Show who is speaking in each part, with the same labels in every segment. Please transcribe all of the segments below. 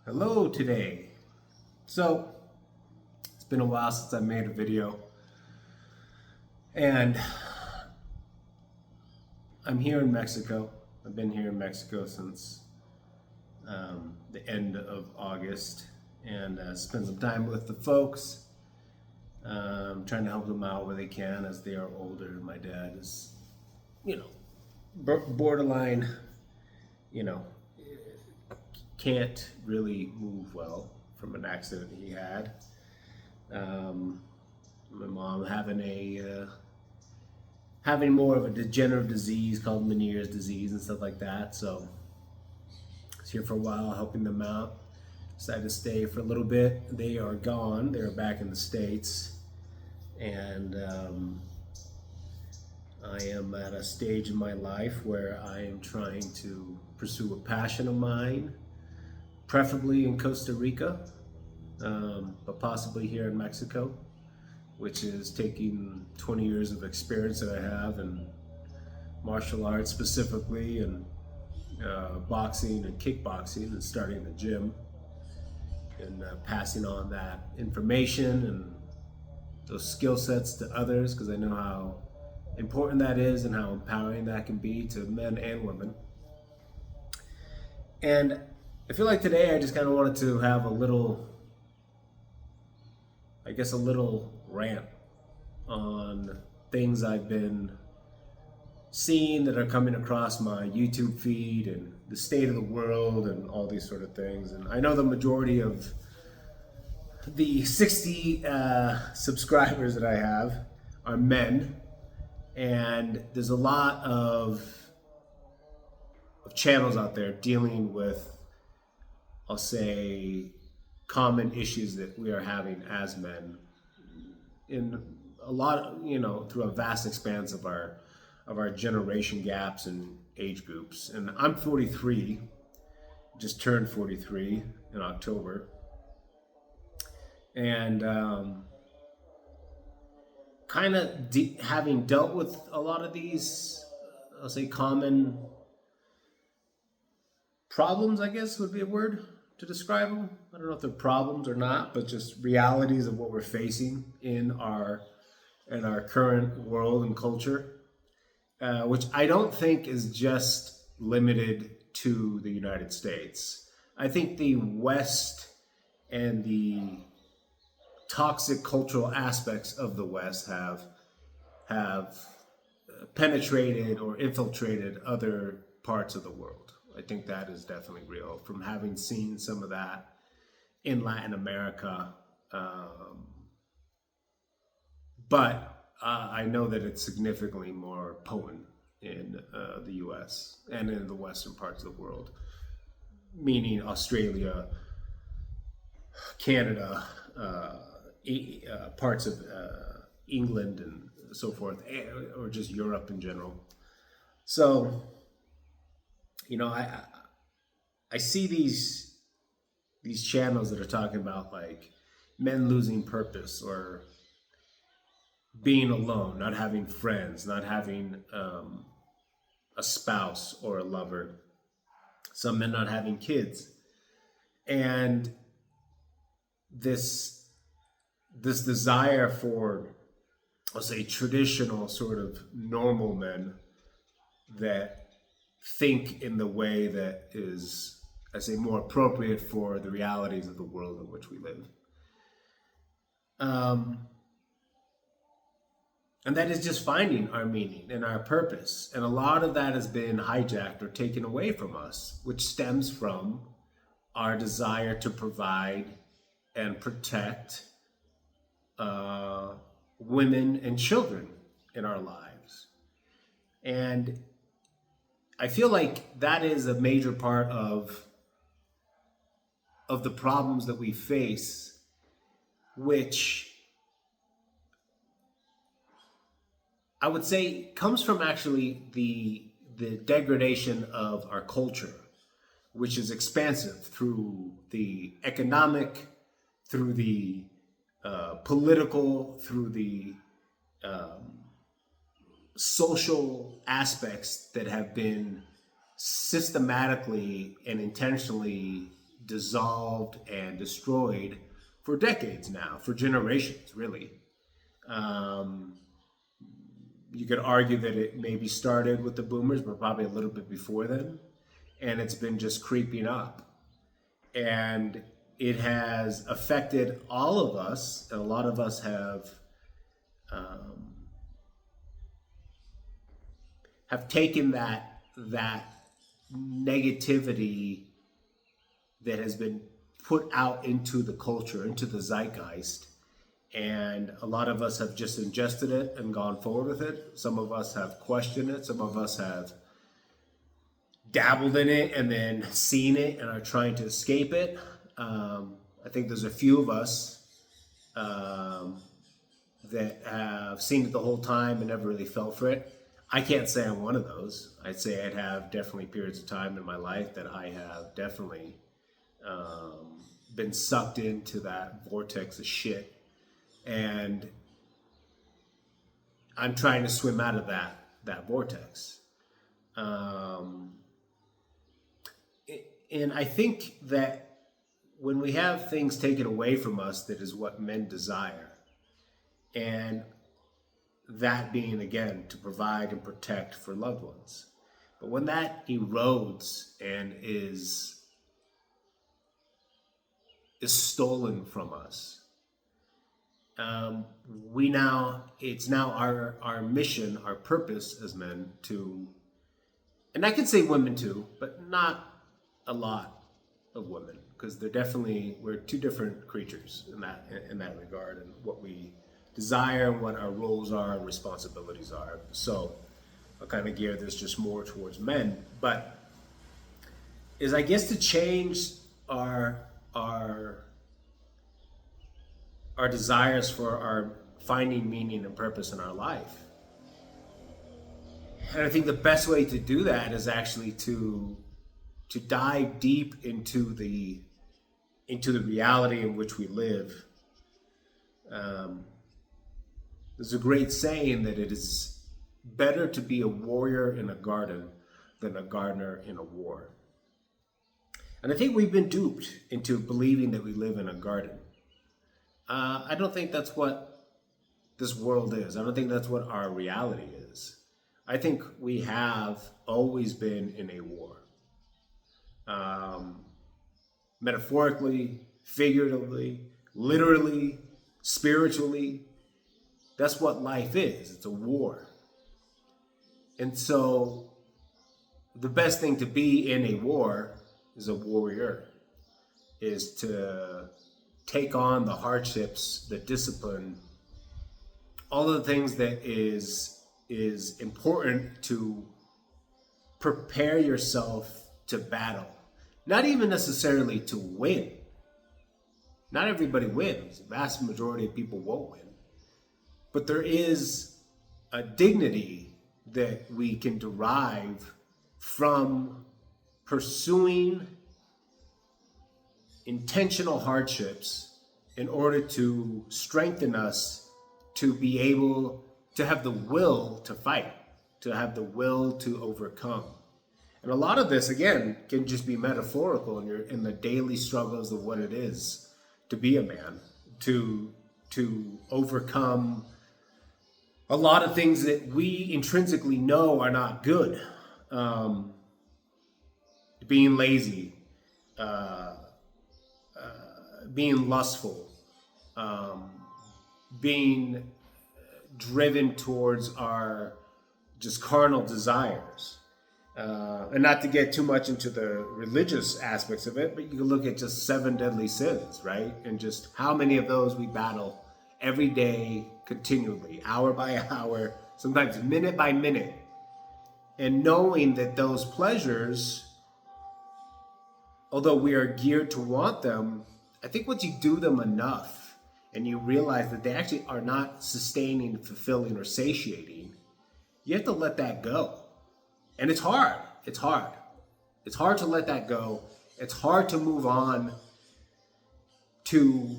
Speaker 1: Hello today. So, it's been a while since I made a video, and I'm here in Mexico. I've been here in Mexico since the end of August, and spent some time with the folks, trying to help them out where they can as they are older. My dad is, you know, borderline, you know, can't really move well from an accident he had. My mom having more of a degenerative disease called Meniere's disease and stuff like that. So I was here for a while helping them out. Decided to stay for a little bit. They are gone. They are back in the States, and I am at a stage in my life where I am trying to pursue a passion of mine, preferably in Costa Rica, but possibly here in Mexico, which is taking 20 years of experience that I have in martial arts specifically, and boxing and kickboxing, and starting the gym, and passing on that information and those skill sets to others, because I know how important that is and how empowering that can be to men and women. And I feel like today I just kind of wanted to have a little rant on things I've been seeing that are coming across my YouTube feed and the state of the world and all these sort of things. And I know the majority of the 60 subscribers that I have are men, and there's a lot of channels out there dealing with, I'll say, common issues that we are having as men in a lot, through a vast expanse of our generation gaps and age groups. And I'm 43, just turned 43 in October, and having dealt with a lot of these, I'll say, common problems, I guess would be a word to describe them. I don't know if they're problems or not, but just realities of what we're facing in our current world and culture, which I don't think is just limited to the United States. I think the West and the toxic cultural aspects of the West have penetrated or infiltrated other parts of the world. I think that is definitely real, from having seen some of that in Latin America. But I know that it's significantly more potent in the US and in the Western parts of the world, meaning Australia, Canada, parts of England and so forth, or just Europe in general. So, I see these channels that are talking about, like, men losing purpose, or being alone, not having friends, not having a spouse or a lover. Some men not having kids, and this desire for, I'll say, traditional sort of normal men that think in the way that is, I say, more appropriate for the realities of the world in which we live. And that is just finding our meaning and our purpose. And a lot of that has been hijacked or taken away from us, which stems from our desire to provide and protect women and children in our lives. And I feel like that is a major part of the problems that we face, which I would say comes from actually the degradation of our culture, which is expansive through the economic, through the political, through the social aspects that have been systematically and intentionally dissolved and destroyed for decades now, for generations, really. You could argue that it maybe started with the boomers, but probably a little bit before then. And it's been just creeping up. And it has affected all of us. And a lot of us have taken that negativity that has been put out into the culture, into the zeitgeist. And a lot of us have just ingested it and gone forward with it. Some of us have questioned it. Some of us have dabbled in it and then seen it and are trying to escape it. I think there's a few of us that have seen it the whole time and never really fell for it. I can't say I'm one of those. I'd say I'd have definitely periods of time in my life that I have definitely been sucked into that vortex of shit. And I'm trying to swim out of that vortex. And I think that when we have things taken away from us, that is what men desire. And that being, again, to provide and protect for loved ones. But when that erodes and is stolen from us, it's now our mission, our purpose as men to, and I could say women too, but not a lot of women, because we're two different creatures in that regard, and what we desire and what our roles are and responsibilities are. So I'll kind of gear this just more towards men, but is, I guess, to change our desires for our finding meaning and purpose in our life. And I think the best way to do that is actually to dive deep into the reality in which we live. There's a great saying that it is better to be a warrior in a garden than a gardener in a war. And I think we've been duped into believing that we live in a garden. I don't think that's what this world is. I don't think that's what our reality is. I think we have always been in a war. Metaphorically, figuratively, literally, spiritually. That's what life is. It's a war. And so the best thing to be in a war is a warrior, is to take on the hardships, the discipline, all of the things that is important to prepare yourself to battle. Not even necessarily to win. Not everybody wins. The vast majority of people won't win. But there is a dignity that we can derive from pursuing intentional hardships in order to strengthen us to be able to have the will to fight, to have the will to overcome. And a lot of this, again, can just be metaphorical in the daily struggles of what it is to be a man, to overcome a lot of things that we intrinsically know are not good. Being lazy, being lustful, being driven towards our just carnal desires. And not to get too much into the religious aspects of it, but you can look at just 7 deadly sins, right? And just how many of those we battle every day, continually, hour by hour, sometimes minute by minute. And knowing that those pleasures, although we are geared to want them, I think once you do them enough and you realize that they actually are not sustaining, fulfilling, or satiating, you have to let that go. And it's hard. It's hard. It's hard to let that go. It's hard to move on to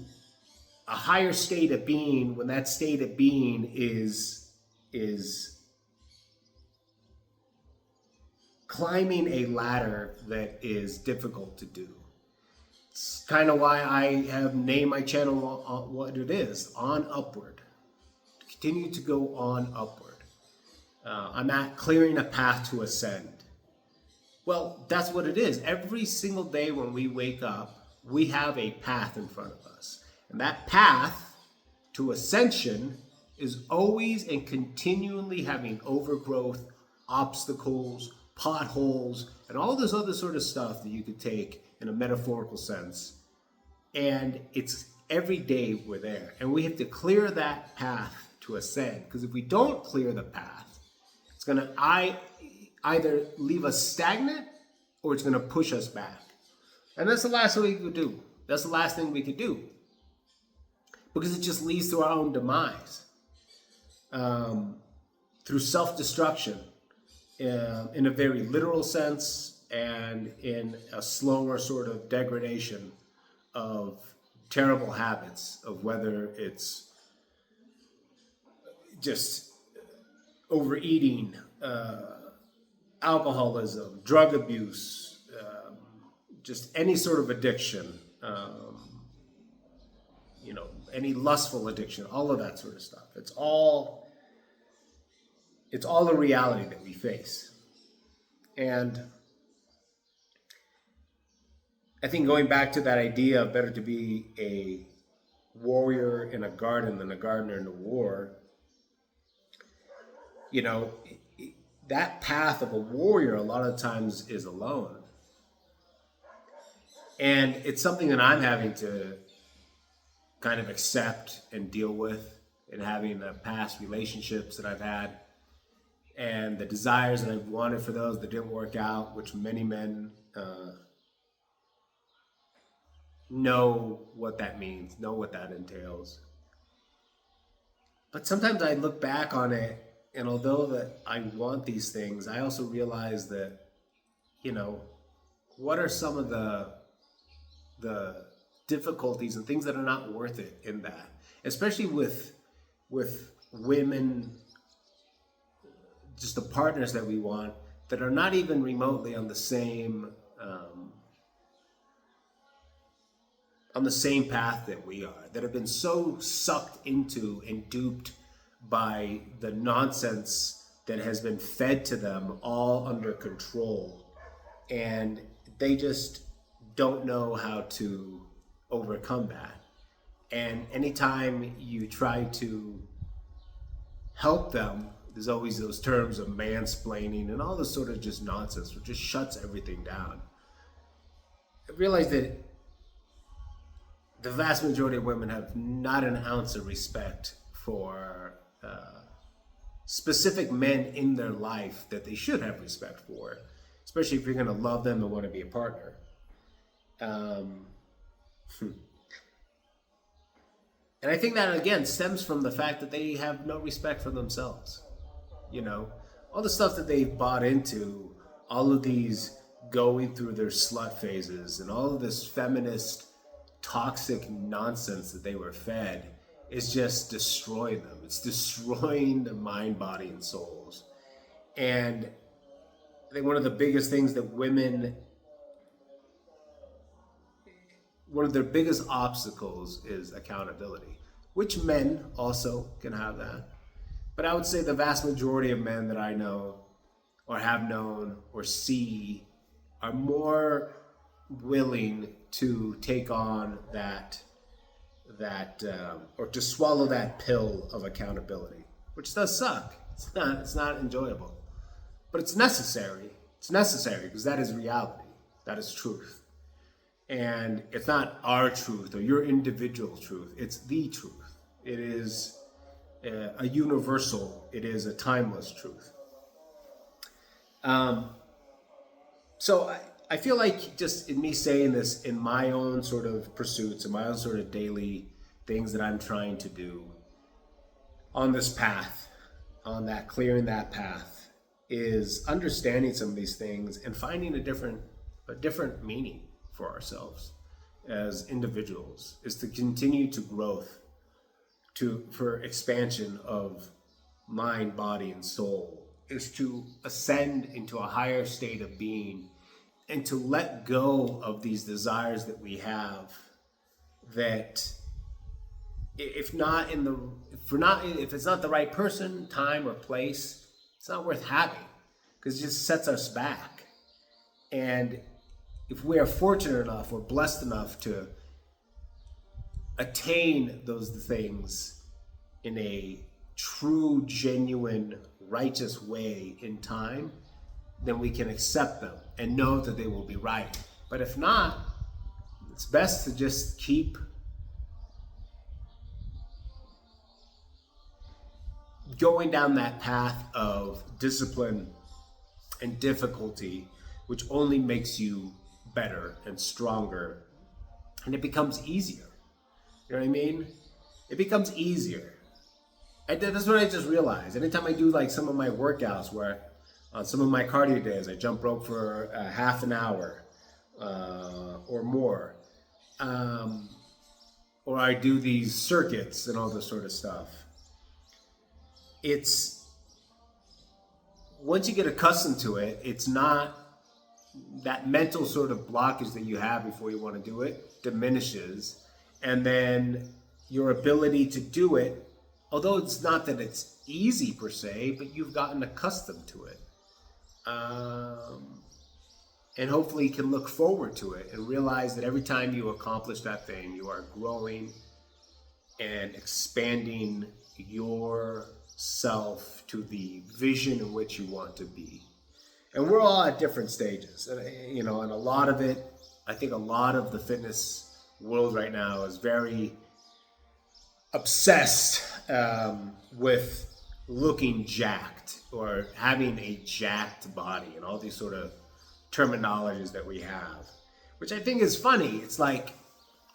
Speaker 1: a higher state of being when that state of being is climbing a ladder that is difficult to do. It's kind of why I have named my channel what it is, On Upward. Continue to go on upward. I'm at clearing a path to ascend. Well, that's what it is. Every single day when we wake up, we have a path in front of us. And that path to ascension is always and continually having overgrowth, obstacles, potholes, and all this other sort of stuff that you could take in a metaphorical sense. And it's every day we're there. And we have to clear that path to ascend. Because if we don't clear the path, it's going to either leave us stagnant or it's going to push us back. And that's the last thing we could do. That's the last thing we could do. Because it just leads to our own demise. Through self-destruction in a very literal sense and in a slower sort of degradation of terrible habits, of whether it's just overeating, alcoholism, drug abuse, just any sort of addiction, any lustful addiction, all of that sort of stuff. It's all a reality that we face. And I think going back to that idea of better to be a warrior in a garden than a gardener in a war, that path of a warrior a lot of times is alone. And it's something that I'm having to kind of accept and deal with in having the past relationships that I've had and the desires that I've wanted for those that didn't work out, which many men know what that means, know what that entails. But sometimes I look back on it, and although that I want these things, I also realize that, what are some of the difficulties and things that are not worth it in that, especially with women, just the partners that we want that are not even remotely on the same path that we are, that have been so sucked into and duped by the nonsense that has been fed to them, all under control, and they just don't know how to overcome that. And anytime you try to help them, there's always those terms of mansplaining and all this sort of just nonsense, which just shuts everything down. I realize that the vast majority of women have not an ounce of respect for specific men in their life that they should have respect for, especially if you're going to love them and want to be a partner. And I think that, again, stems from the fact that they have no respect for themselves. All the stuff that they've bought into, all of these going through their slut phases and all of this feminist toxic nonsense that they were fed is just destroying them. It's destroying their mind, body, and souls. And I think one of the biggest things that one of their biggest obstacles is accountability, which men also can have that. But I would say the vast majority of men that I know or have known or see are more willing to take on that or to swallow that pill of accountability, which does suck. It's not enjoyable, but it's necessary. It's necessary because that is reality. That is truth. And it's not our truth or your individual truth. It's the truth. It is a universal. It is a timeless truth. So I feel like just in me saying this in my own sort of pursuits and my own sort of daily things that I'm trying to do on this path, on that clearing that path, is understanding some of these things and finding a different meaning for ourselves as individuals, is to continue to growth, for expansion of mind, body, and soul, is to ascend into a higher state of being and to let go of these desires that we have that if it's not the right person, time, or place, it's not worth having because it just sets us back. And if we are fortunate enough or blessed enough to attain those things in a true, genuine, righteous way in time, then we can accept them and know that they will be right. But if not, it's best to just keep going down that path of discipline and difficulty, which only makes you better and stronger, and it becomes easier. You know what I mean? It becomes easier. That's what I just realized. Anytime I do like some of my workouts where on some of my cardio days, I jump rope for half an hour or more, or I do these circuits and all this sort of stuff. It's, once you get accustomed to it, it's not that mental sort of blockage that you have before you want to do it diminishes, and then your ability to do it, although it's not that it's easy per se, but you've gotten accustomed to it. And hopefully you can look forward to it and realize that every time you accomplish that thing, you are growing and expanding yourself to the vision in which you want to be. And we're all at different stages, and a lot of it, I think a lot of the fitness world right now is very obsessed with looking jacked or having a jacked body and all these sort of terminologies that we have, which I think is funny. It's like,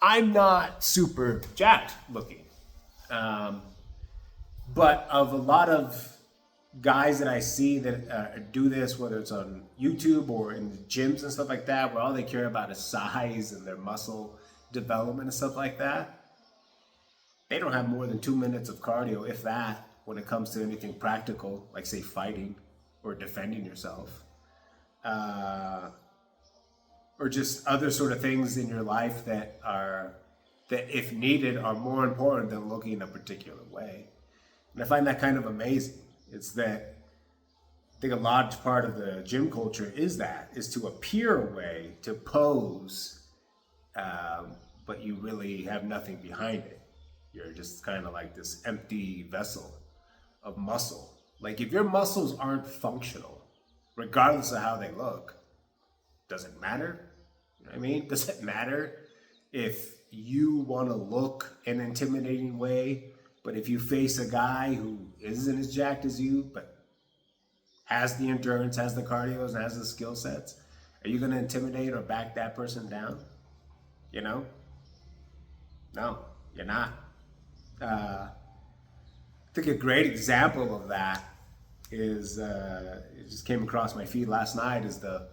Speaker 1: I'm not super jacked looking. But of a lot of guys that I see that do this, whether it's on YouTube or in the gyms and stuff like that, where all they care about is size and their muscle development and stuff like that, they don't have more than 2 minutes of cardio, if that, when it comes to anything practical, like say fighting or defending yourself, or just other sort of things in your life that if needed, are more important than looking a particular way. And I find that kind of amazing. It's that I think a large part of the gym culture is to appear a way, to pose, but you really have nothing behind it. You're just kind of like this empty vessel of muscle. Like if your muscles aren't functional, regardless of how they look, does it matter? You know what I mean? Does it matter if you want to look an intimidating way, but if you face a guy who isn't as jacked as you, but has the endurance, has the cardio, and has the skill sets, are you going to intimidate or back that person down? No, you're not. I think a great example of that is, it just came across my feed last night, is the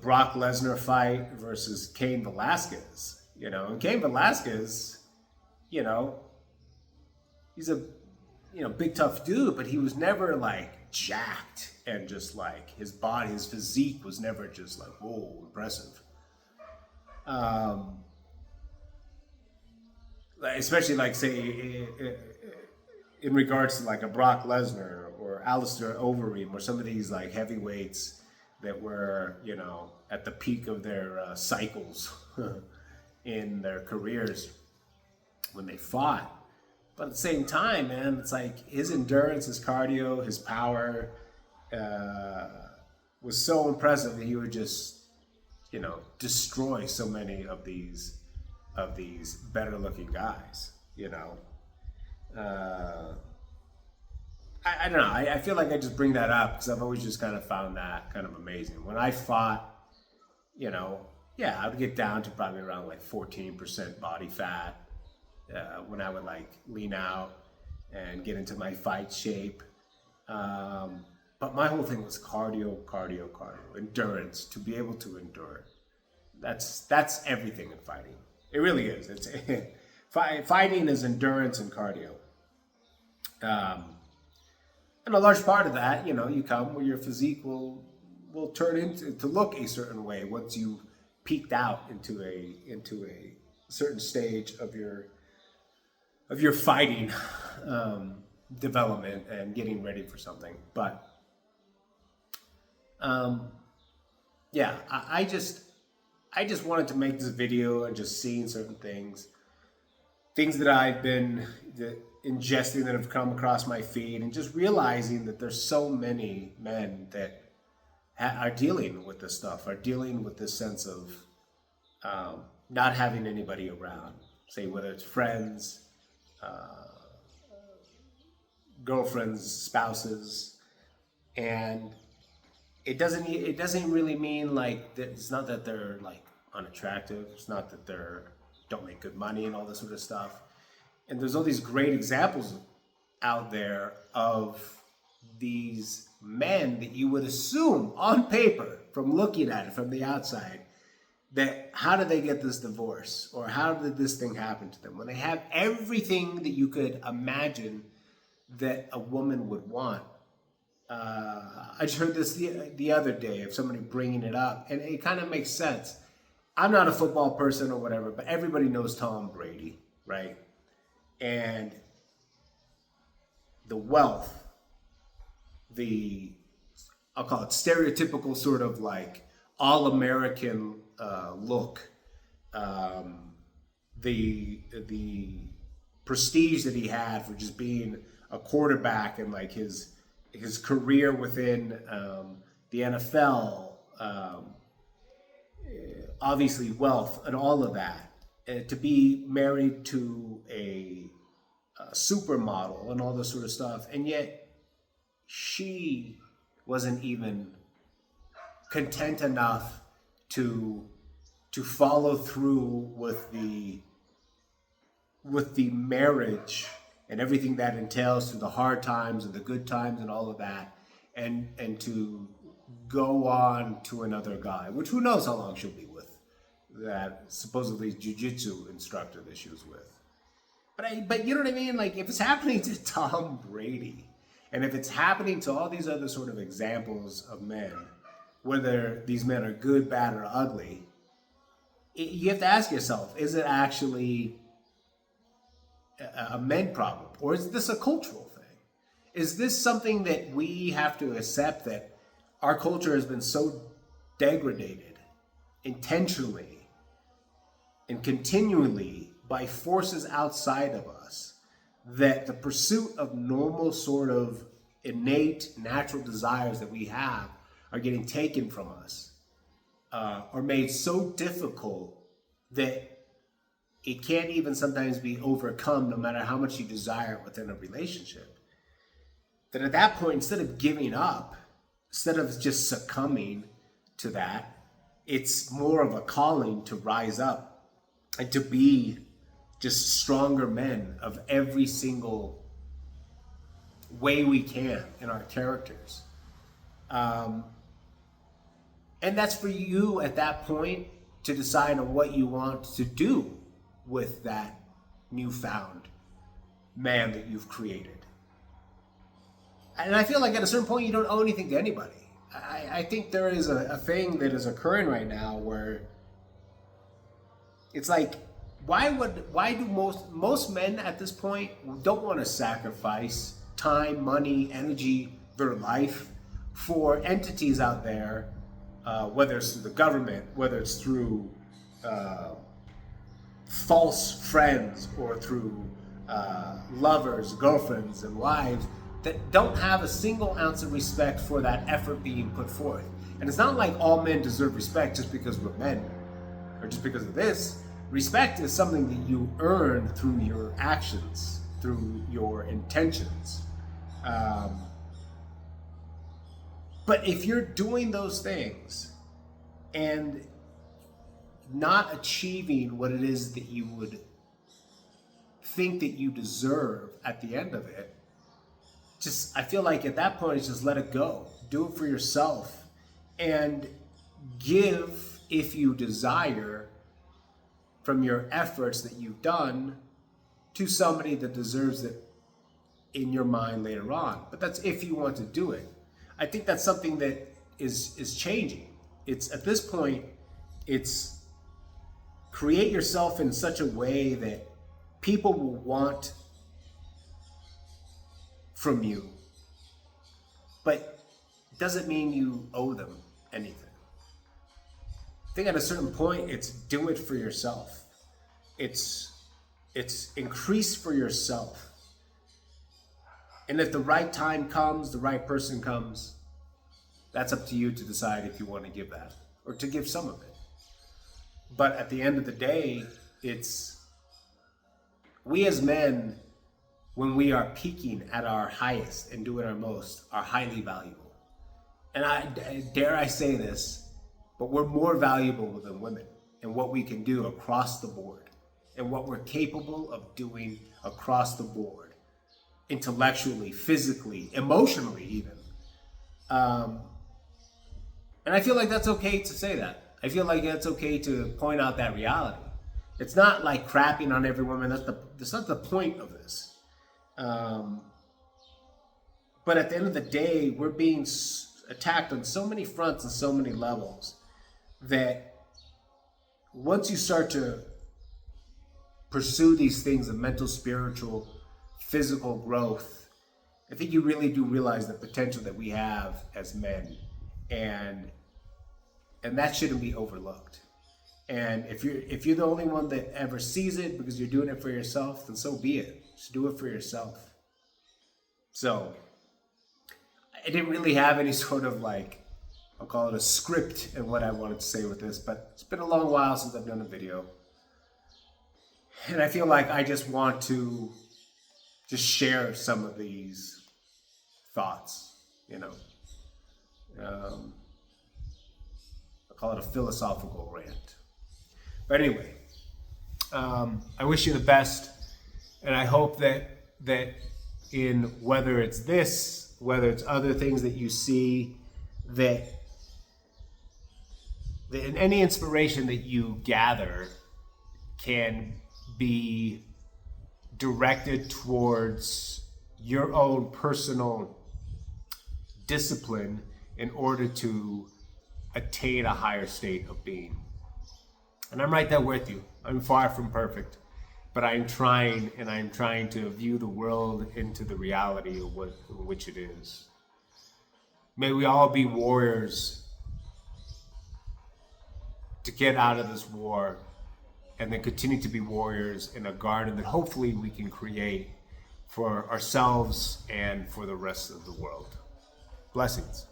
Speaker 1: Brock Lesnar fight versus Cain Velasquez. And Cain Velasquez, he's a big tough dude, but he was never like jacked and just like his body, his physique was never just like, whoa, impressive. Especially like say in regards to like a Brock Lesnar or Alistair Overeem or some of these like heavyweights that were, at the peak of their cycles in their careers when they fought. But at the same time, man, it's like his endurance, his cardio, his power was so impressive that he would just, destroy so many of these better looking guys, I don't know. I feel like I just bring that up because I've always just kind of found that kind of amazing. When I fought, I would get down to probably around like 14% body fat when I would like lean out and get into my fight shape. But my whole thing was cardio, endurance, to be able to endure. That's everything in fighting. It really is. It's fighting is endurance and cardio. And a large part of that, you come where your physique will will turn into to look a certain way once you peaked out into a certain stage of your fighting development and getting ready for something. But yeah, I just wanted to make this video and just seeing certain things that I've been ingesting that have come across my feed, and just realizing that there's so many men that are dealing with this stuff, are dealing with this sense of not having anybody around, say whether it's friends, girlfriends, spouses, and it doesn't really mean like that. It's not that they're like unattractive. It's not that they're don't make good money and all this sort of stuff. And there's all these great examples out there of these men that you would assume on paper, from looking at it from the outside, that how did they get this divorce, or how did this thing happen to them, when they have everything that you could imagine that a woman would want. I just heard this the other day of somebody bringing it up, and it kind of makes sense. I'm not a football person or whatever, but everybody knows Tom Brady, right? And the wealth, I'll call it stereotypical sort of like all-American look, the prestige that he had for just being a quarterback, and like his career within the NFL, obviously wealth and all of that, to be married to a supermodel and all this sort of stuff, and yet she wasn't even content enough to follow through with the marriage and everything that entails, through the hard times and the good times and all of that, and to go on to another guy, which who knows how long she'll be with, that supposedly jiu-jitsu instructor that she was with. But you know what I mean? Like, if it's happening to Tom Brady, and if it's happening to all these other sort of examples of men, whether these men are good, bad, or ugly, you have to ask yourself, is it actually a men problem, or is this a cultural thing? Is this something that we have to accept, that our culture has been so degraded intentionally and continually by forces outside of us, that the pursuit of normal sort of innate natural desires that we have are getting taken from us, are made so difficult that it can't even sometimes be overcome, no matter how much you desire it within a relationship. That at that point, instead of giving up, instead of just succumbing to that, it's more of a calling to rise up and to be just stronger men of every single way we can in our characters. And that's for you at that point to decide on what you want to do with that newfound man that you've created. And I feel like at a certain point you don't owe anything to anybody. I think there is a thing that is occurring right now where it's like, why do most men at this point don't want to sacrifice time, money, energy, their life for entities out there, whether it's through the government, whether it's through false friends, or through lovers, girlfriends, and wives, that don't have a single ounce of respect for that effort being put forth. And it's not like all men deserve respect just because we're men, or just because of this. Respect is something that you earn through your actions, through your intentions. But if you're doing those things and not achieving what it is that you would think that you deserve at the end of it, I feel like at that point, it's just let it go. Do it for yourself, and give, if you desire, from your efforts that you've done to somebody that deserves it in your mind later on. But that's if you want to do it. I think that's something that is changing. It's at this point, it's create yourself in such a way that people will want from you, but it doesn't mean you owe them anything. I think at a certain point, it's do it for yourself. It's increase for yourself. And if the right time comes, the right person comes, that's up to you to decide if you want to give that or to give some of it. But at the end of the day, it's we as men, when we are peaking at our highest and doing our most, are highly valuable. And dare I say this, but we're more valuable than women in what we can do across the board and what we're capable of doing across the board, intellectually, physically, emotionally even. And I feel like that's okay to say that. I feel like it's okay to point out that reality. It's not like crapping on every woman. That's not the point of this. But at the end of the day, we're being attacked on so many fronts and so many levels that once you start to pursue these things of mental, spiritual, physical growth, I think you really do realize the potential that we have as men, and that shouldn't be overlooked. And if you're the only one that ever sees it because you're doing it for yourself, then so be it. Just do it for yourself. So I didn't really have any sort of I'll call it a script in what I wanted to say with this, but it's been a long while since I've done a video. And I feel like I just want to just share some of these thoughts, I'll call it a philosophical rant. But anyway, I wish you the best, and I hope that in whether it's this, whether it's other things that you see, that in any inspiration that you gather can be directed towards your own personal discipline in order to attain a higher state of being. And I'm right there with you. I'm far from perfect, but I'm trying to view the world into the reality of which it is. May we all be warriors to get out of this war, and then continue to be warriors in a garden that hopefully we can create for ourselves and for the rest of the world. Blessings.